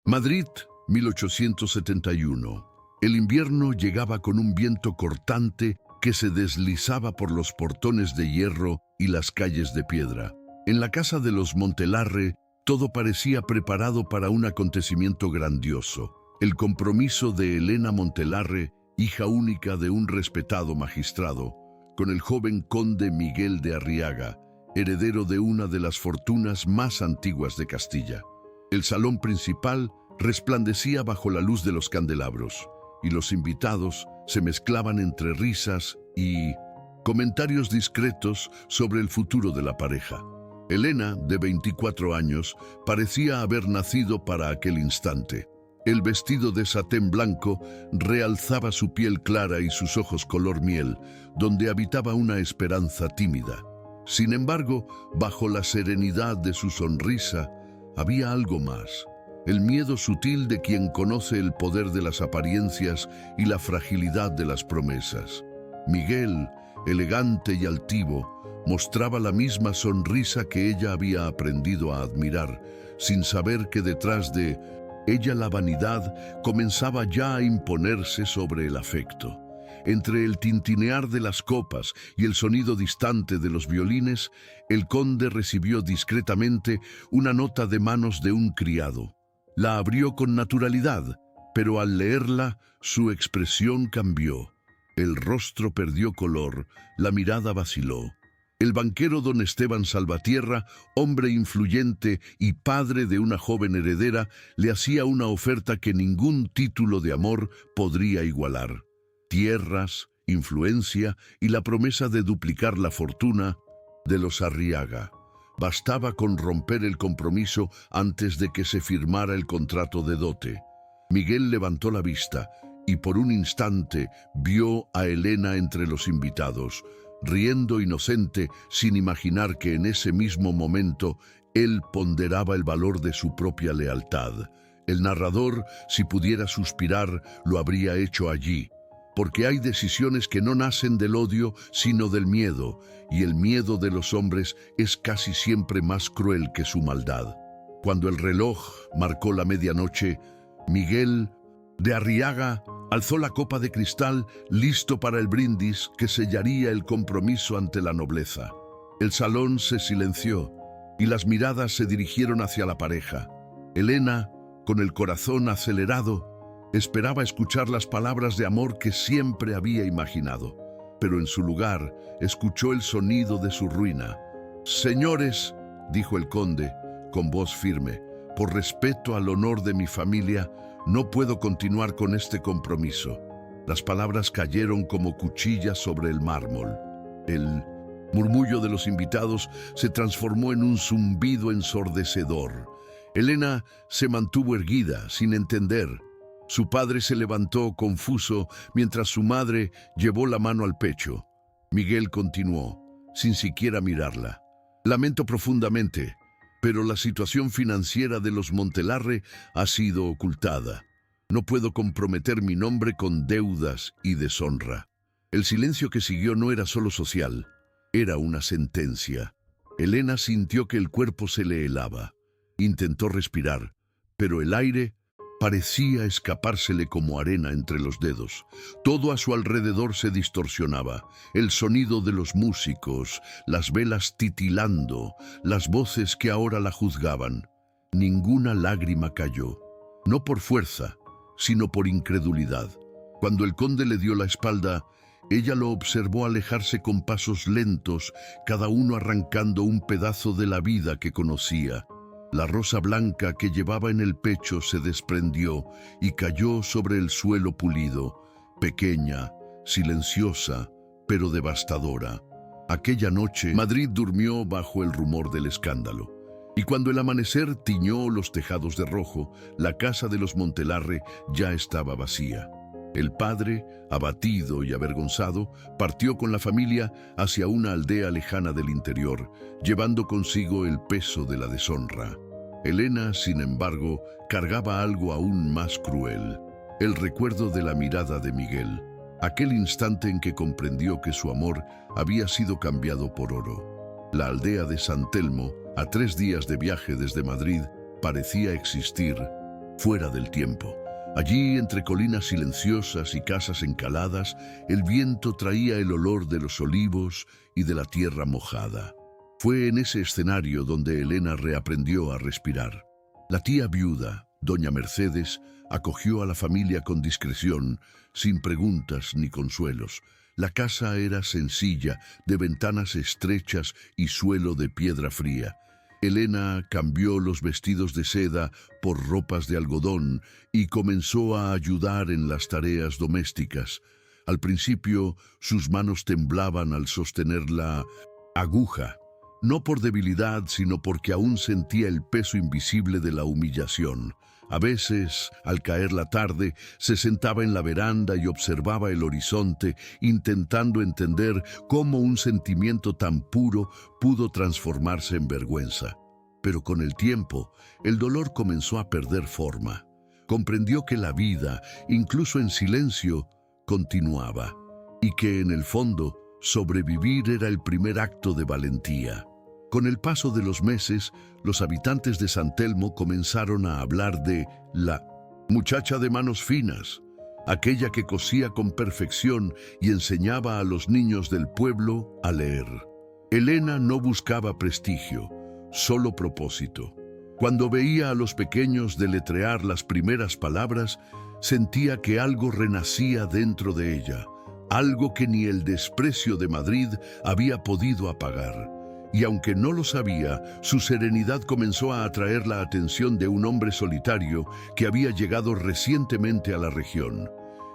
Madrid, 1871. El invierno llegaba con un viento cortante que se deslizaba por los portones de hierro y las calles de piedra. En la casa de los Montelarre, todo parecía preparado para un acontecimiento grandioso: el compromiso de Elena Montelarre, hija única de un respetado magistrado, con el joven conde Miguel de Arriaga, heredero de una de las fortunas más antiguas de Castilla. El salón principal resplandecía bajo la luz de los candelabros, y los invitados se mezclaban entre risas y comentarios discretos sobre el futuro de la pareja. Elena, de 24 años, parecía haber nacido para aquel instante. El vestido de satén blanco realzaba su piel clara y sus ojos color miel, donde habitaba una esperanza tímida. Sin embargo, bajo la serenidad de su sonrisa, había algo más: el miedo sutil de quien conoce el poder de las apariencias y la fragilidad de las promesas. Miguel, elegante y altivo, mostraba la misma sonrisa que ella había aprendido a admirar, sin saber que detrás de ella la vanidad comenzaba ya a imponerse sobre el afecto. Entre el tintinear de las copas y el sonido distante de los violines, el conde recibió discretamente una nota de manos de un criado. La abrió con naturalidad, pero al leerla, su expresión cambió. El rostro perdió color, la mirada vaciló. El banquero don Esteban Salvatierra, hombre influyente y padre de una joven heredera, le hacía una oferta que ningún título de amor podría igualar: tierras, influencia y la promesa de duplicar la fortuna de los Arriaga. Bastaba con romper el compromiso antes de que se firmara el contrato de dote. Miguel levantó la vista y por un instante vio a Elena entre los invitados, riendo inocente, sin imaginar que en ese mismo momento él ponderaba el valor de su propia lealtad. El narrador, si pudiera suspirar, lo habría hecho allí, porque hay decisiones que no nacen del odio, sino del miedo, y el miedo de los hombres es casi siempre más cruel que su maldad. Cuando el reloj marcó la medianoche, Miguel de Arriaga alzó la copa de cristal, listo para el brindis que sellaría el compromiso ante la nobleza. El salón se silenció y las miradas se dirigieron hacia la pareja. Elena, con el corazón acelerado, esperaba escuchar las palabras de amor que siempre había imaginado, pero en su lugar escuchó el sonido de su ruina. «Señores», dijo el conde, con voz firme, «por respeto al honor de mi familia, no puedo continuar con este compromiso». Las palabras cayeron como cuchillas sobre el mármol. El murmullo de los invitados se transformó en un zumbido ensordecedor. Elena se mantuvo erguida, sin entender. Su padre se levantó confuso mientras su madre llevó la mano al pecho. Miguel continuó, sin siquiera mirarla: «Lamento profundamente, pero la situación financiera de los Montelarre ha sido ocultada. No puedo comprometer mi nombre con deudas y deshonra». El silencio que siguió no era solo social, era una sentencia. Elena sintió que el cuerpo se le helaba. Intentó respirar, pero el aire parecía escapársele como arena entre los dedos. Todo a su alrededor se distorsionaba: el sonido de los músicos, las velas titilando, las voces que ahora la juzgaban. Ninguna lágrima cayó, no por fuerza, sino por incredulidad. Cuando el conde le dio la espalda, ella lo observó alejarse con pasos lentos, cada uno arrancando un pedazo de la vida que conocía. La rosa blanca que llevaba en el pecho se desprendió y cayó sobre el suelo pulido, pequeña, silenciosa, pero devastadora. Aquella noche, Madrid durmió bajo el rumor del escándalo. Y cuando el amanecer tiñó los tejados de rojo, la casa de los Montelarre ya estaba vacía. El padre, abatido y avergonzado, partió con la familia hacia una aldea lejana del interior, llevando consigo el peso de la deshonra. Elena, sin embargo, cargaba algo aún más cruel: el recuerdo de la mirada de Miguel, aquel instante en que comprendió que su amor había sido cambiado por oro. La aldea de San Telmo, a 3 días de viaje desde Madrid, parecía existir, fuera del tiempo. Allí, entre colinas silenciosas y casas encaladas, el viento traía el olor de los olivos y de la tierra mojada. Fue en ese escenario donde Elena reaprendió a respirar. La tía viuda, doña Mercedes, acogió a la familia con discreción, sin preguntas ni consuelos. La casa era sencilla, de ventanas estrechas y suelo de piedra fría. Elena cambió los vestidos de seda por ropas de algodón y comenzó a ayudar en las tareas domésticas. Al principio, sus manos temblaban al sostener la aguja, no por debilidad, sino porque aún sentía el peso invisible de la humillación. A veces, al caer la tarde, se sentaba en la veranda y observaba el horizonte, intentando entender cómo un sentimiento tan puro pudo transformarse en vergüenza. Pero con el tiempo, el dolor comenzó a perder forma. Comprendió que la vida, incluso en silencio, continuaba, y que en el fondo, sobrevivir era el primer acto de valentía. Con el paso de los meses, los habitantes de San Telmo comenzaron a hablar de la muchacha de manos finas, aquella que cosía con perfección y enseñaba a los niños del pueblo a leer. Elena no buscaba prestigio, solo propósito. Cuando veía a los pequeños deletrear las primeras palabras, sentía que algo renacía dentro de ella, algo que ni el desprecio de Madrid había podido apagar. Y aunque no lo sabía, su serenidad comenzó a atraer la atención de un hombre solitario que había llegado recientemente a la región.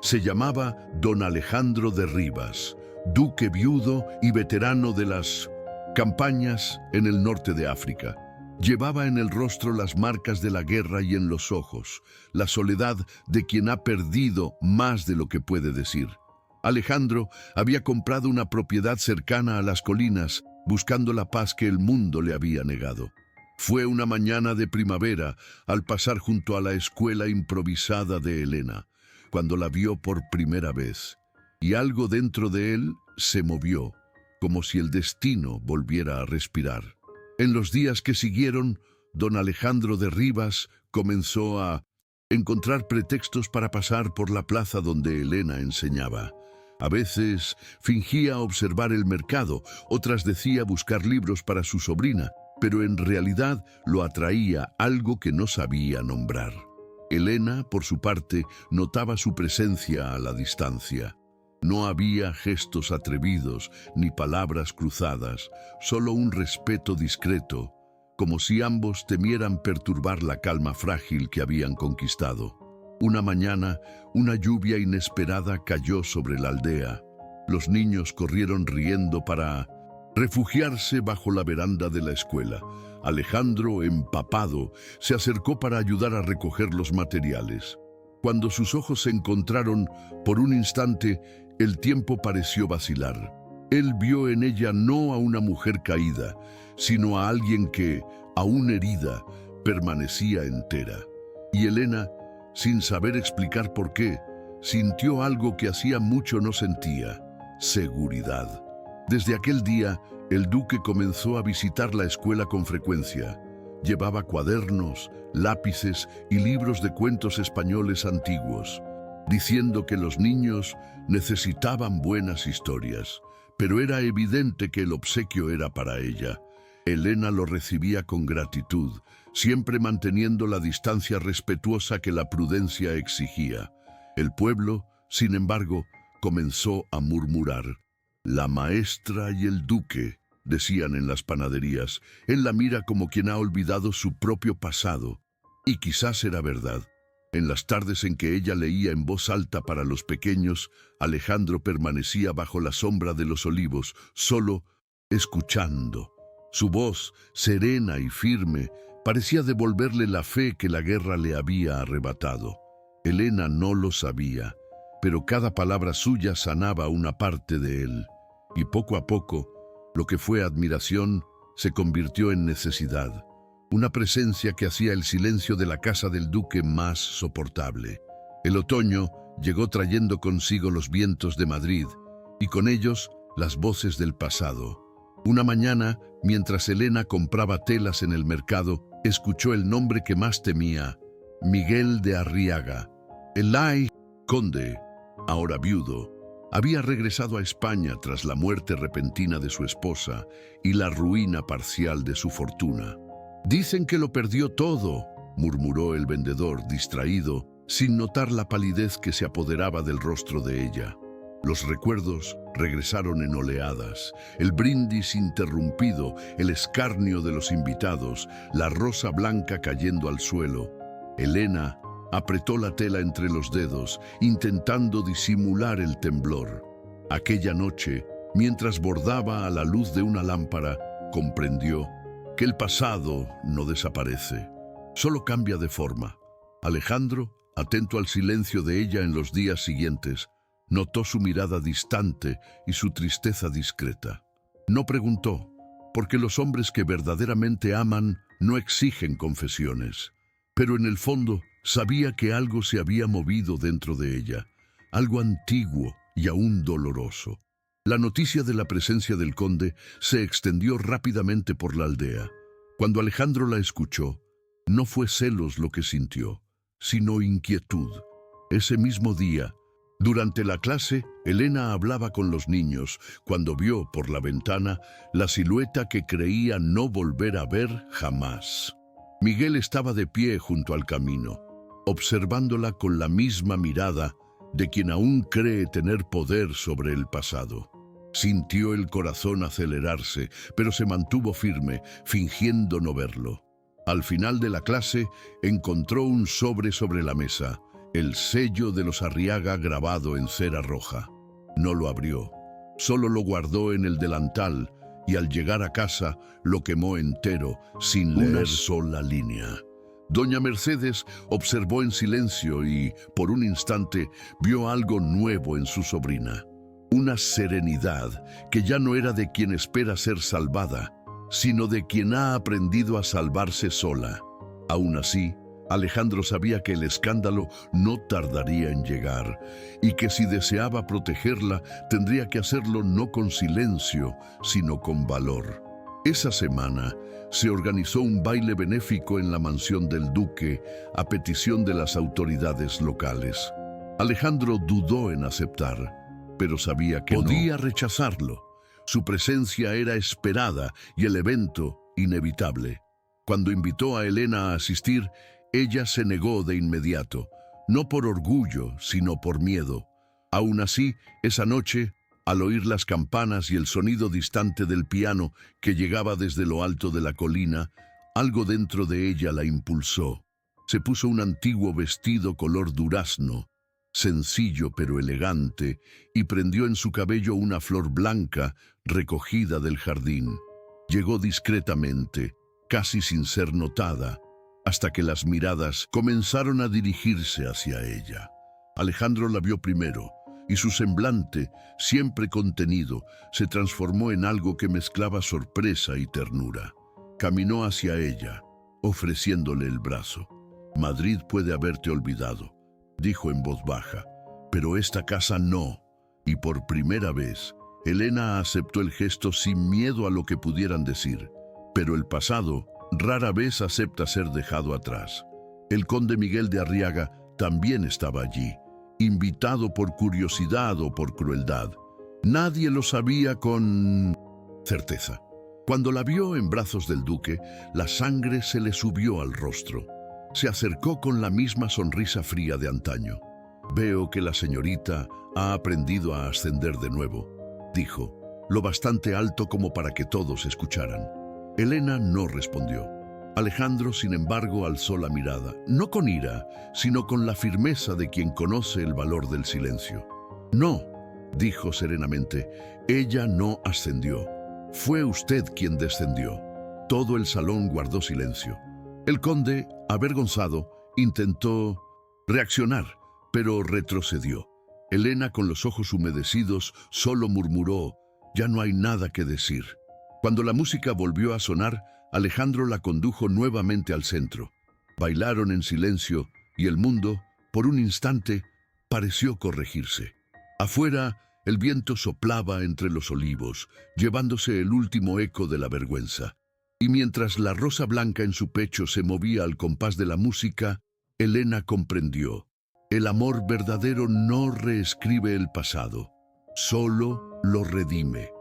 Se llamaba Don Alejandro de Rivas, duque viudo y veterano de las campañas en el norte de África. Llevaba en el rostro las marcas de la guerra y en los ojos la soledad de quien ha perdido más de lo que puede decir. Alejandro había comprado una propiedad cercana a las colinas, buscando la paz que el mundo le había negado. Fue una mañana de primavera, al pasar junto a la escuela improvisada de Elena, cuando la vio por primera vez, y algo dentro de él se movió, como si el destino volviera a respirar. En los días que siguieron, don Alejandro de Rivas comenzó a encontrar pretextos para pasar por la plaza donde Elena enseñaba. A veces fingía observar el mercado, otras decía buscar libros para su sobrina, pero en realidad lo atraía algo que no sabía nombrar. Elena, por su parte, notaba su presencia a la distancia. No había gestos atrevidos ni palabras cruzadas, solo un respeto discreto, como si ambos temieran perturbar la calma frágil que habían conquistado. Una mañana, una lluvia inesperada cayó sobre la aldea. Los niños corrieron riendo para refugiarse bajo la veranda de la escuela. Alejandro, empapado, se acercó para ayudar a recoger los materiales. Cuando sus ojos se encontraron, por un instante, el tiempo pareció vacilar. Él vio en ella no a una mujer caída, sino a alguien que, aún herida, permanecía entera. Y Elena, sin saber explicar por qué, sintió algo que hacía mucho no sentía: seguridad. Desde aquel día, el duque comenzó a visitar la escuela con frecuencia. Llevaba cuadernos, lápices y libros de cuentos españoles antiguos, diciendo que los niños necesitaban buenas historias, pero era evidente que el obsequio era para ella. Elena lo recibía con gratitud, siempre manteniendo la distancia respetuosa que la prudencia exigía. El pueblo, sin embargo, comenzó a murmurar. La maestra y el duque, decían en las panaderías, él la mira como quien ha olvidado su propio pasado. Y quizás era verdad. En las tardes en que ella leía en voz alta para los pequeños, Alejandro permanecía bajo la sombra de los olivos, solo escuchando. Su voz, serena y firme, parecía devolverle la fe que la guerra le había arrebatado. Elena no lo sabía, pero cada palabra suya sanaba una parte de él. Y poco a poco, lo que fue admiración se convirtió en necesidad. Una presencia que hacía el silencio de la casa del duque más soportable. El otoño llegó trayendo consigo los vientos de Madrid, y con ellos las voces del pasado. Una mañana, mientras Elena compraba telas en el mercado, escuchó el nombre que más temía: Miguel de Arriaga. El conde, ahora viudo, había regresado a España tras la muerte repentina de su esposa y la ruina parcial de su fortuna. «Dicen que lo perdió todo», murmuró el vendedor, distraído, sin notar la palidez que se apoderaba del rostro de ella. Los recuerdos regresaron en oleadas, el brindis interrumpido, el escarnio de los invitados, la rosa blanca cayendo al suelo. Elena apretó la tela entre los dedos, intentando disimular el temblor. Aquella noche, mientras bordaba a la luz de una lámpara, comprendió que el pasado no desaparece, solo cambia de forma. Alejandro, atento al silencio de ella en los días siguientes, notó su mirada distante y su tristeza discreta. No preguntó, porque los hombres que verdaderamente aman no exigen confesiones. Pero en el fondo sabía que algo se había movido dentro de ella, algo antiguo y aún doloroso. La noticia de la presencia del conde se extendió rápidamente por la aldea. Cuando Alejandro la escuchó, no fue celos lo que sintió, sino inquietud. Ese mismo día, durante la clase, Elena hablaba con los niños cuando vio por la ventana la silueta que creía no volver a ver jamás. Miguel estaba de pie junto al camino, observándola con la misma mirada de quien aún cree tener poder sobre el pasado. Sintió el corazón acelerarse, pero se mantuvo firme, fingiendo no verlo. Al final de la clase, encontró un sobre la mesa, el sello de los Arriaga grabado en cera roja. No lo abrió, solo lo guardó en el delantal y al llegar a casa lo quemó entero, sin leer una sola línea. Doña Mercedes observó en silencio y, por un instante, vio algo nuevo en su sobrina. Una serenidad que ya no era de quien espera ser salvada, sino de quien ha aprendido a salvarse sola. Aún así, Alejandro sabía que el escándalo no tardaría en llegar y que si deseaba protegerla, tendría que hacerlo no con silencio, sino con valor. Esa semana se organizó un baile benéfico en la mansión del duque a petición de las autoridades locales. Alejandro dudó en aceptar, pero sabía que podía rechazarlo. Su presencia era esperada y el evento inevitable. Cuando invitó a Elena a asistir, ella se negó de inmediato, no por orgullo, sino por miedo. Aún así, esa noche, al oír las campanas y el sonido distante del piano que llegaba desde lo alto de la colina, algo dentro de ella la impulsó. Se puso un antiguo vestido color durazno, sencillo pero elegante, y prendió en su cabello una flor blanca recogida del jardín. Llegó discretamente, casi sin ser notada, hasta que las miradas comenzaron a dirigirse hacia ella. Alejandro la vio primero, y su semblante, siempre contenido, se transformó en algo que mezclaba sorpresa y ternura. Caminó hacia ella, ofreciéndole el brazo. «Madrid puede haberte olvidado», dijo en voz baja, «pero esta casa no». Y por primera vez, Elena aceptó el gesto sin miedo a lo que pudieran decir. Pero el pasado rara vez acepta ser dejado atrás. El conde Miguel de Arriaga también estaba allí, invitado por curiosidad o por crueldad. Nadie lo sabía con certeza. Cuando la vio en brazos del duque, la sangre se le subió al rostro. Se acercó con la misma sonrisa fría de antaño. «Veo que la señorita ha aprendido a ascender de nuevo», dijo, lo bastante alto como para que todos escucharan. Elena no respondió. Alejandro, sin embargo, alzó la mirada, no con ira, sino con la firmeza de quien conoce el valor del silencio. «No», dijo serenamente, «ella no ascendió. Fue usted quien descendió». Todo el salón guardó silencio. El conde, avergonzado, intentó reaccionar, pero retrocedió. Elena, con los ojos humedecidos, solo murmuró, «Ya no hay nada que decir». Cuando la música volvió a sonar, Alejandro la condujo nuevamente al centro. Bailaron en silencio y el mundo, por un instante, pareció corregirse. Afuera, el viento soplaba entre los olivos, llevándose el último eco de la vergüenza. Y mientras la rosa blanca en su pecho se movía al compás de la música, Elena comprendió. El amor verdadero no reescribe el pasado, solo lo redime.